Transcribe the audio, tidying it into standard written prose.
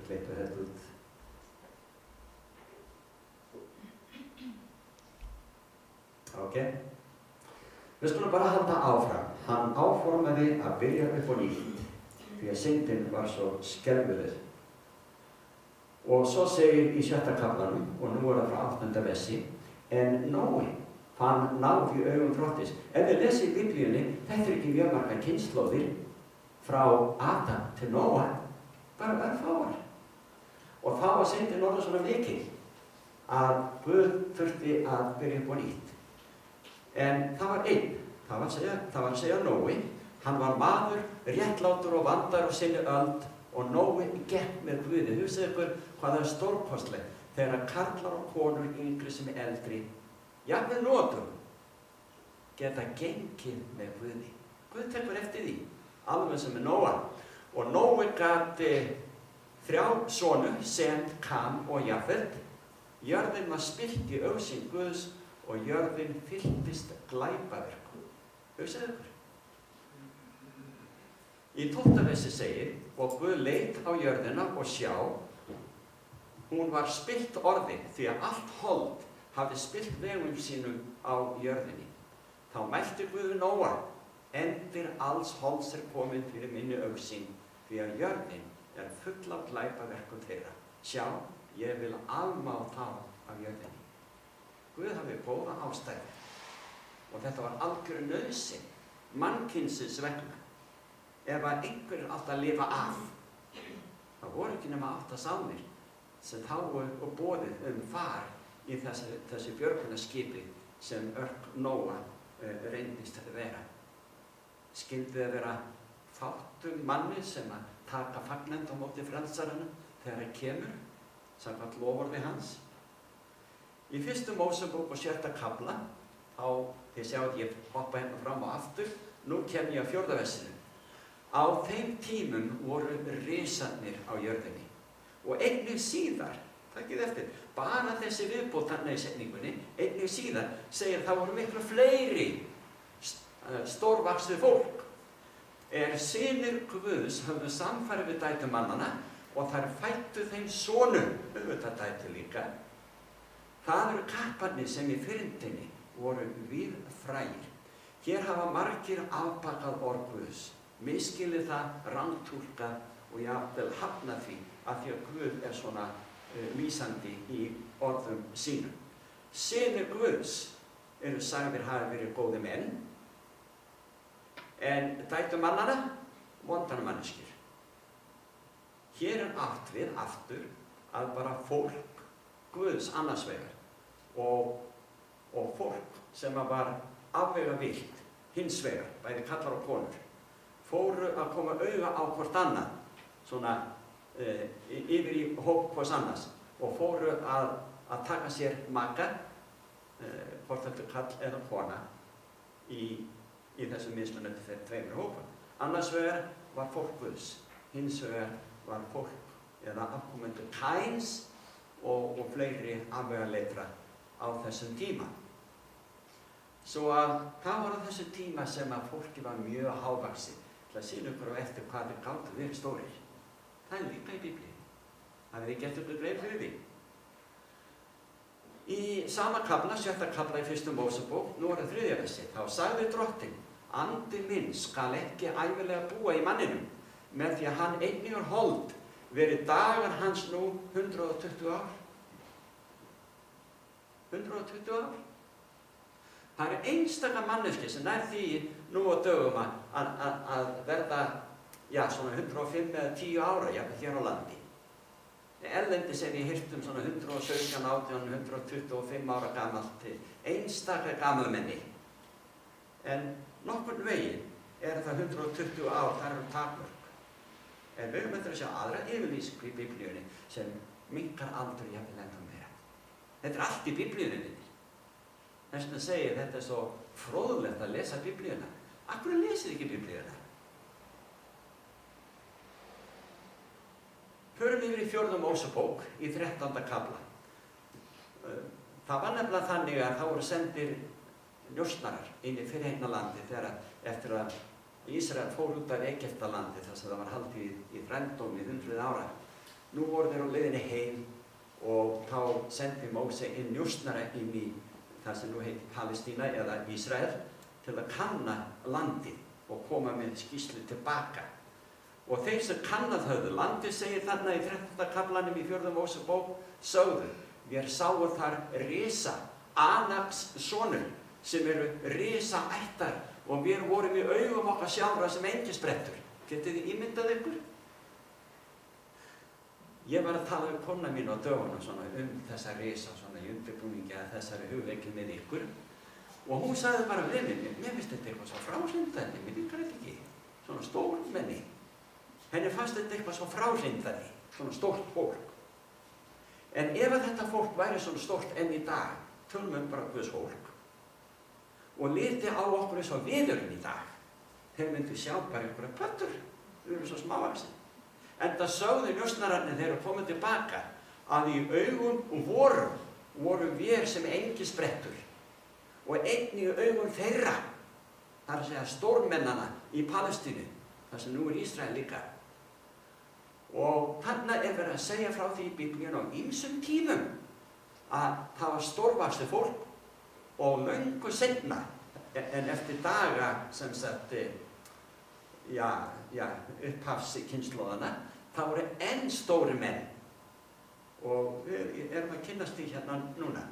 klippa þetta út. Ok. Við skulum bara halda áfram. Hann áformaði að byrja upp á nýtt því að syndin var svo skelfileg. Og svo segir í 6. kaflanum, og nú það frá 8. versi, en Nói fann náð í augum Drottins. Ef við lesum í Biblíunni, þetta ekki mjög margar kynslóðir frá Adam til Nóa, bara örfáar. Og þá var syndin orðin svona mikil að Guð þurfti að byrja upp á nýtt. En það var einn, það var að segja Nói, hann var maður, réttlátur og vandar á sinni öld og Nói gekk með Guði. Hugsið ykkur hvað það er stórkostlegt þegar karlar og konur yngri sem eldri, jafnvel notum, geta gengið með Guði. Guð tekur eftir því, alveg sem með Nóa. Og Nói gat 3 sonu, Sem, Kam og Jafet. Jörðin var spillt í augsýn Guðs og jörðin fylltist glæpaverkum. Hugsið ykkur. Í 12. versi segir, og Guð leit á jörðina og sjá, hún var spillt orðin því að allt hold hafði spillt vegum sínum á jörðinni. Þá mælti Guð við Nóa, endir alls holds komin fyrir minni augsýn, því að jörðin er full af glæpaverkum þeirra. Sjá, ég vil afmá þá af jörðinni. Guð hafði góða ástæðu og þetta var algjör nauðsyn mannkynsins vegna. Ef að einhverjir átt að lifa af, það voru ekki nema 8 sálmir sem þáu og boðið far í þessi björgunarskipi sem örk Nóa reyndist að vera. Skyldi það vera fátum manni sem að taka fagnandi á móti frelsarana þegar hann kemur, samkvæmt loforði hans. Í 1. Mósebók og 6. kafla, þá, þið sjáum ég hoppa hérna fram og aftur, nú kem ég á 4. versinu. Á þeim tímum voru risarnir á jörðinni og einnig síðar, takkið eftir, bara þessi viðbót þarna í setningunni, einnig síðar segir það voru miklu fleiri stórvaxið fólk. Synir Guðs höfðu samfæri við dætur mannanna og þær fættu þeim sonum, auðvitað dætur líka. Það eru kapparnir sem í fyrndinni voru víðfrægir. Hér hafa margir afbakað orð Guðs, misskilið það, rangtúlkað og jafnvel hafnað því að því að Guð er svona lýsandi í orðum sínum. Synir Guðs eru sagðir hafa verið góðir menn, en dætur mannanna, vondar manneskjur. Hér er átt við aftur að bara fólk Guðs annars vegar og fólk sem var afvega vilt hins vegar, bæði kallar og konur, fóru að koma auga á hvort annað, svona yfir í hóp hvers annars og fóru að taka sér maka, hvort þetta kall eða kona, í þessum mismunandi þeir tveimur hópum. Annars vegar var fólk Guðs, hins vegar var fólk eða afkomendur Kains og fleiri afvegaleitra á þessum tíma. Svo að það var á þessum tíma sem að fólki var mjög hávaxið. Það sýnir ykkur á eftir hvað þeir gátu verið stórir. Það er líka í Biblíunni. Það er gert ykkur grein fyrir því. Í sama kafla, 6. kafla í 1. Mósebók, nú er það 3. versi, þá sagði Drottinn, andi minn skal ekki ævilega búa í manninum, með því að hann einnig er hold, verið dagar hans nú 120 ár. 120 ár. Það er einstaka manneski sem nær því nú á dögum að verða, já, svona 105 eða 10 ára, já, hér á landi. Erlendis ég heyrt svona 117, 18, 125 ára gamalt, einstaka gamalmenni. En nokkurn veginn er það 120 ár, það eru takmörk. En við höfum eftir að sjá aðra yfirlýsingu í Biblíunni sem minnkar aldrei jafnvel ennþá meira. Þetta er allt í Biblíunni. Þess vegna segir þetta er svo fróðlegt að lesa Biblíuna. Af hverju lesið ekki Biblíuna? Förum yfir í 4. Mósebók í 13. kafla. Það var nefnilega þannig að þá voru sendir njósnarar inn í fyrirheitna landi þegar eftir að Ísrael fór út af Egyptalandi þar sem það var haldið í þrældómi í 100 ára. Nú voru þeir á leiðinni heim og þá sendi Móse inn njósnara inn í það sem nú heitir Palestína eða Ísrael til að kanna landið og koma með skýrslu tilbaka. Og þeir sem kannað höfðu landið, segir þarna í 13. kaflanum í 4. Mósebók, sögðu: Vér sáu þar risa, Anaks sonur, sem eru risaættar og við vorum í augum okkar sjálfra sem engisbrettur. Getið þið ímyndað ykkur? Ég var að tala við kona mín á dögunum svona þessa risa, svona í undirbúningi að þessari hugleikju með ykkur. Og hún sagði bara við mig, mér finnst þetta eitthvað svo fráhrindandi, mér líkar þetta ekki. Svona stórmenni. Henni fannst þetta eitthvað svo fráhrindandi, svona stórt fólk. En ef að þetta fólk væri svona stórt enn í dag, tölum bara Guðs fólk, og liti á okkur eins og við erum í dag, þeir myndu sjá bara einhverja pöttur, við erum svo smávaxin. Enda sögðu njósnararnir þegar þeir komu tilbaka að í augum vorum við sem engisbrettur og einnig í augum þeirra, það er að segja stórmennana í Palestínu, þar sem nú er Ísrael líka. Og þarna er verið að segja frá því í Biblíunni á ýmsum tímum að það var stórvaxið fólk og löngu seinna, en eftir daga sem sagt, upphafskynslóðana, það voru enn stóri menn og við erum að kynnast því hérna núna.